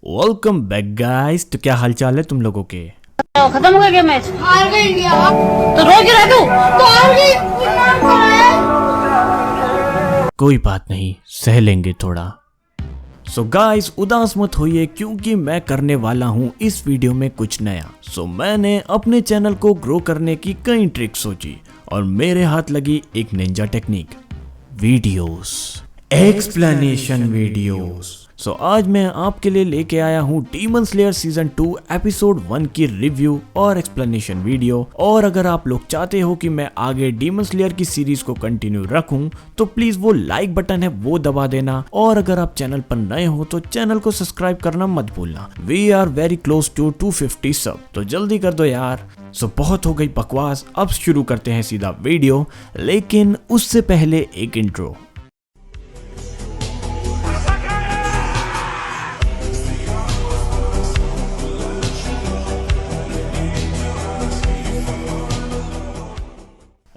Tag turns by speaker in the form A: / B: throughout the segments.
A: Welcome back guys. तो क्या हालचाल है तुम लोगों के?
B: खत्म हो गया मैच। हार गई इंडिया। तो रो क्यों रहा तू? तो हार गई।
A: कोई बात नहीं, सह लेंगे थोड़ा। सो गाइस, उदास मत होइए क्योंकि मैं करने वाला हूँ इस वीडियो में कुछ नया। मैंने अपने चैनल को ग्रो करने की कई ट्रिक्स सोची और मेरे हाथ लगी एक Ninja technique, videos, explanation videos. आज मैं आपके लिए लेके आया हूँ डीमन स्लेयर सीजन 2 एपिसोड 1 की रिव्यू और एक्सप्लेनेशन वीडियो। और अगर आप लोग चाहते हो कि मैं आगे डीमन स्लेयर की सीरीज को कंटिन्यू रखूं तो प्लीज वो लाइक बटन है वो दबा देना। और अगर आप चैनल पर नए हो तो चैनल को सब्सक्राइब करना मत भूलना। We are very close to 250 sub, तो जल्दी कर दो यार। बहुत हो गई बकवास, अब शुरू करते हैं सीधा वीडियो। लेकिन उससे पहले एक इंट्रो।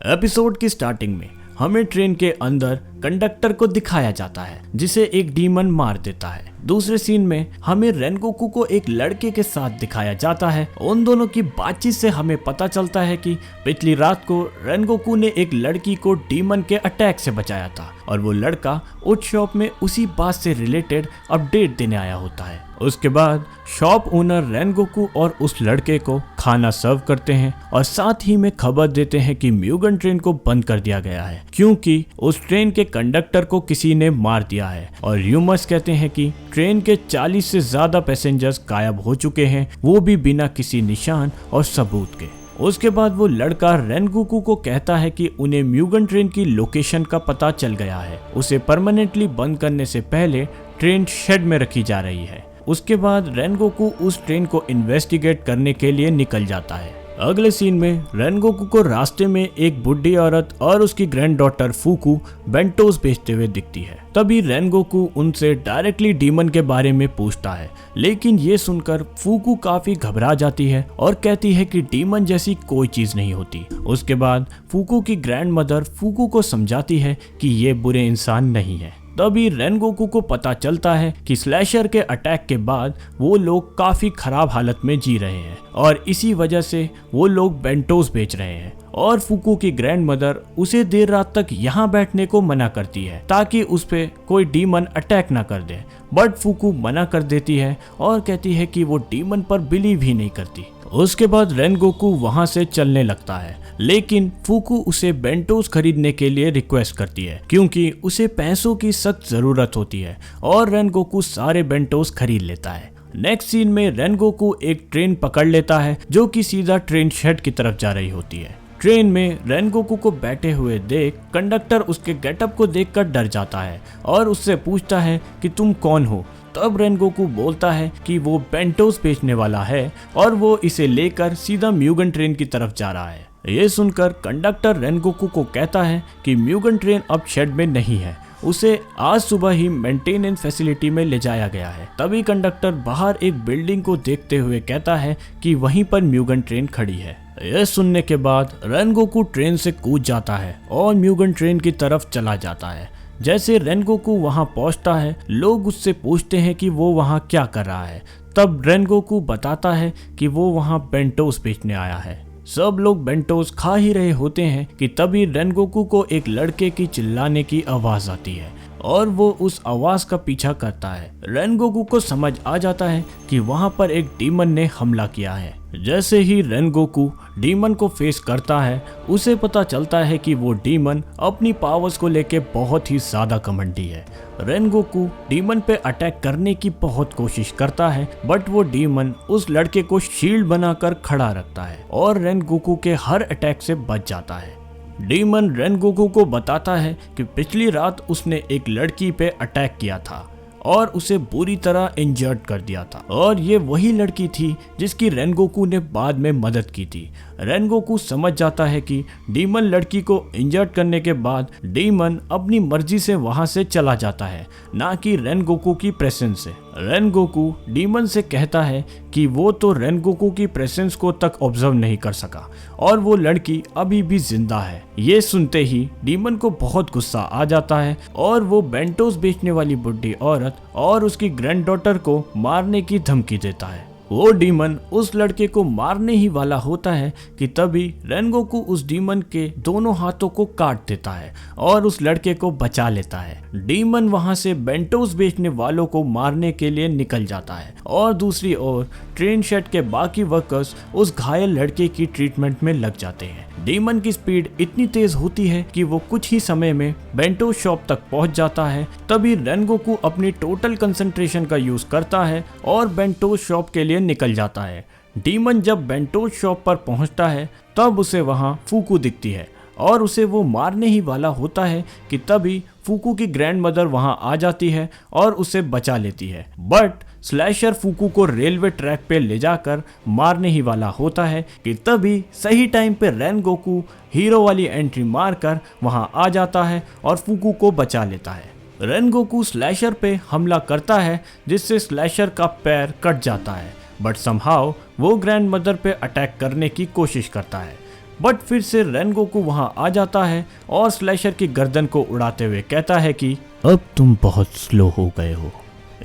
A: एपिसोड की स्टार्टिंग में हमें ट्रेन के अंदर कंडक्टर को दिखाया जाता है जिसे एक डीमन मार देता है। दूसरे सीन में हमें रेनगोकू को एक लड़के के साथ दिखाया जाता है। उन दोनों की बातचीत से हमें पता चलता है कि पिछली रात को रेनगोकू ने एक लड़की को डीमन के अटैक से बचाया था और वो लड़का उस शॉप में उसी बात से रिलेटेड अपडेट देने आया होता है। उसके बाद शॉप ओनर रेनगोकू और उस लड़के को खाना सर्व करते हैं और साथ ही में खबर देते हैं कि म्यूगन ट्रेन को बंद कर दिया गया है क्योंकि उस ट्रेन के कंडक्टर को किसी ने मार दिया है। और र्यूमर्स कहते हैं कि ट्रेन के 40 से ज्यादा पैसेंजर्स गायब हो चुके हैं, वो भी बिना किसी निशान और सबूत के। उसके बाद वो लड़का रेनगोकू को कहता है कि उन्हें म्यूगन ट्रेन की लोकेशन का पता चल गया है। उसे परमानेंटली बंद करने से पहले ट्रेन शेड में रखी जा रही है। उसके बाद रेनगोकू उस ट्रेन को इन्वेस्टिगेट करने के लिए निकल जाता है। अगले सीन में रेनगोकू को रास्ते में एक बुढ़ी औरत और उसकी ग्रैंड डॉटर फूकू बेंटोस बेचते हुए दिखती है। तभी रेनगोकू उनसे डायरेक्टली डीमन के बारे में पूछता है, लेकिन ये सुनकर फूकू काफी घबरा जाती है और कहती है कि डीमन जैसी कोई चीज नहीं होती। उसके बाद फूकू की ग्रैंड मदर फूकू को समझाती है कि ये बुरे इंसान नहीं है। तभी रेनगोकू को पता चलता है कि स्लैशर के अटैक के बाद वो लोग काफी खराब हालत में जी रहे हैं और इसी वजह से वो लोग बेंटोस बेच रहे हैं। और फूकू की ग्रैंड मदर उसे देर रात तक यहाँ बैठने को मना करती है ताकि उस पे कोई डीमन अटैक ना कर दे, बट फूकू मना कर देती है और कहती है कि वो डीमन पर बिलीव ही नहीं करती। उसके बाद रेनगोकू वहां से चलने लगता है, लेकिन फूकू उसे बेंटोस खरीदने के लिए रिक्वेस्ट करती है क्योंकि उसे पैसों की सख्त जरूरत होती है और रेनगोकू सारे बेंटोस खरीद लेता है। नेक्स्ट सीन में रेनगोकू एक ट्रेन पकड़ लेता है जो कि सीधा ट्रेन शेड की तरफ जा रही होती है। ट्रेन में रेनगोकू को बैठे हुए देख कंडक्टर उसके गेटअप को देखकर डर जाता है और उससे पूछता है कि तुम कौन हो। तब रेनगोकू बोलता है कि वो बेंटोस बेचने वाला है और वो इसे लेकर सीधा म्यूगन ट्रेन की तरफ जा रहा है। ये सुनकर कंडक्टर रेनगोकू को कहता है कि म्यूगन ट्रेन अब शेड में नहीं है, उसे आज सुबह ही मेंटेनेंस फैसिलिटी में ले जाया गया है। तभी कंडक्टर बाहर एक बिल्डिंग को देखते हुए कहता है कि वहीं पर म्यूगन ट्रेन खड़ी है। यह सुनने के बाद रेनगोकू ट्रेन से कूद जाता है और म्यूगन ट्रेन की तरफ चला जाता है। जैसे रेनगोकू वहां पहुंचता है, लोग उससे पूछते हैं कि वो वहां क्या कर रहा है। तब रेनगोकू बताता है कि वो वहां बेंटोस बेचने आया है। सब लोग बेंटोस खा ही रहे होते हैं कि तभी रेनगोकू को एक लड़के की चिल्लाने की आवाज आती है और वो उस आवाज का पीछा करता है। रेनगोकू को समझ आ जाता है कि वहां पर एक डीमन ने हमला किया है। जैसे ही रेनगोकू डीमन को फेस करता है, उसे पता चलता है कि वो डीमन अपनी पावर्स को लेके बहुत ही ज्यादा घमंडी है। रेनगोकू डीमन पे अटैक करने की बहुत कोशिश करता है, बट वो डीमन उस लड़के को शील्ड बनाकर खड़ा रखता है और रेनगोकू के हर अटैक से बच जाता है। डीमन रेनगोकू को बताता है कि पिछली रात उसने एक लड़की पे अटैक किया था और उसे बुरी तरह इंजर्ड कर दिया था और ये वही लड़की थी जिसकी रेनगोकू ने बाद में मदद की थी। रेनगोकू समझ जाता है कि डीमन लड़की को इंजर्ड करने के बाद डीमन अपनी मर्जी से वहां से चला जाता है, ना कि रेनगोकू की प्रेजेंस से। रेनगोकू डीमन से कहता है कि वो तो रेनगोकू की प्रेजेंस को तक ऑब्जर्व नहीं कर सका और वो लड़की अभी भी जिंदा है। ये सुनते ही डीमन को बहुत गुस्सा आ जाता है और वो बेंटोस बेचने वाली बुढ़ी औरत और उसकी ग्रैंडडॉटर को मारने की धमकी देता है। वो डीमन उस लड़के को मारने ही वाला होता है कि तभी रेनगोकू उस डीमन के दोनों हाथों को काट देता है और उस लड़के को बचा लेता है। डीमन वहां से बेंटोस बेचने वालों को मारने के लिए निकल जाता है और दूसरी ओर ट्रेन शेड के बाकी वर्कर्स उस घायल लड़के की ट्रीटमेंट में लग जाते हैं। डीमन की स्पीड इतनी तेज होती है कि वो कुछ ही समय में बेंटोस शॉप तक पहुंच जाता है। तभी रेनगोकू अपनी टोटल कंसंट्रेशन का यूज करता है और बेंटोस शॉप के लिए निकल जाता है। डीमन जब बेंटोस शॉप पर पहुंचता है तब उसे वहां फूकू दिखती है और उसे वो मारने ही वाला होता है कि तभी फूकू की ग्रैंडमदर वहां आ जाती है और उसे बचा लेती है। बट स्लैशर फूकू को रेलवे ट्रैक पे ले जाकर मारने ही वाला होता है कि तभी सही टाइम पे रेनगोकू हीरो वाली एंट्री मारकर वहां आ जाता है और फूकू को बचा लेता है। रेनगोकू स्लैशर पे हमला करता है जिससे स्लैशर का पैर कट जाता है, बट समहाउ वो ग्रैंडमदर पे अटैक करने की कोशिश करता है। बट फिर से रेनगोकू वहां आ जाता है और स्लैशर की गर्दन को उड़ाते हुए कहता है कि अब तुम बहुत स्लो हो गए हो।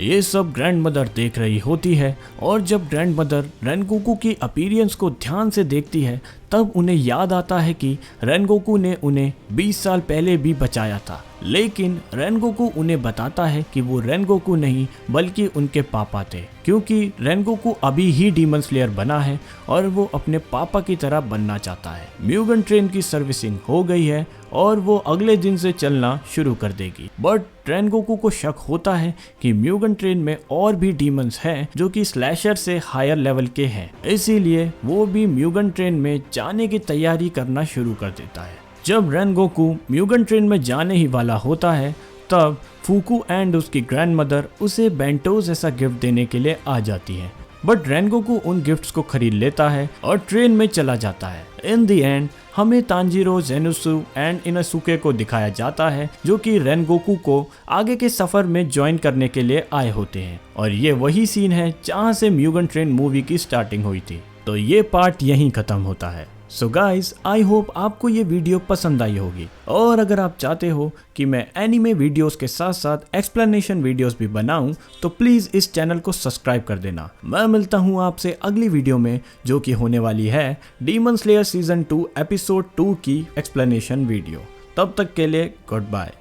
A: ये सब ग्रैंडमदर देख रही होती है और जब ग्रैंडमदर रेनगोकू की अपीयरेंस को ध्यान से देखती है तब उन्हें याद आता है कि रेनगोकू ने उन्हें 20 साल पहले भी बचाया था। लेकिन रेनगोकू उन्हें बताता है कि वो रेनगोकू नहीं बल्कि उनके पापा थे, क्योंकि रेनगोकू अभी ही डीमन स्लेयर बना है और वो अपने पापा की तरह बनना चाहता है। म्यूगन ट्रेन की सर्विसिंग हो गई है और वो अगले दिन से चलना शुरू कर देगी। बट रेनगोकू को शक होता है कि म्यूगन ट्रेन में और भी डीमंस हैं जो कि स्लैशर से हायर लेवल के हैं, इसीलिए वो भी म्यूगन ट्रेन में जाने की तैयारी करना शुरू कर देता है। जब रेनगोकू म्यूगन ट्रेन में जाने ही वाला होता है तब फूकू एंड उसकी ग्रैंडमदर उसे बेंटोस ऐसा गिफ्ट देने के लिए आ जाती है। बट रेनगोकू उन गिफ्ट्स को खरीद लेता है और ट्रेन में चला जाता है। इन द एंड हमें तांजीरो, जेनुसु एंड इनासुके को दिखाया जाता है जो कि रेनगोकू को आगे के सफर में ज्वाइन करने के लिए आए होते हैं और ये वही सीन है जहाँ से म्यूगन ट्रेन मूवी की स्टार्टिंग हुई थी। तो ये पार्ट यहीं खत्म होता है। सो गाइस, आई होप आपको ये वीडियो पसंद आई होगी और अगर आप चाहते हो कि मैं एनीमे वीडियोस के साथ साथ एक्सप्लेनेशन वीडियोस भी बनाऊं तो प्लीज इस चैनल को सब्सक्राइब कर देना। मैं मिलता हूं आपसे अगली वीडियो में जो कि होने वाली है डीमन स्लेयर सीजन 2 एपिसोड 2 की एक्सप्लेनेशन वीडियो। तब तक के लिए गुड बाय।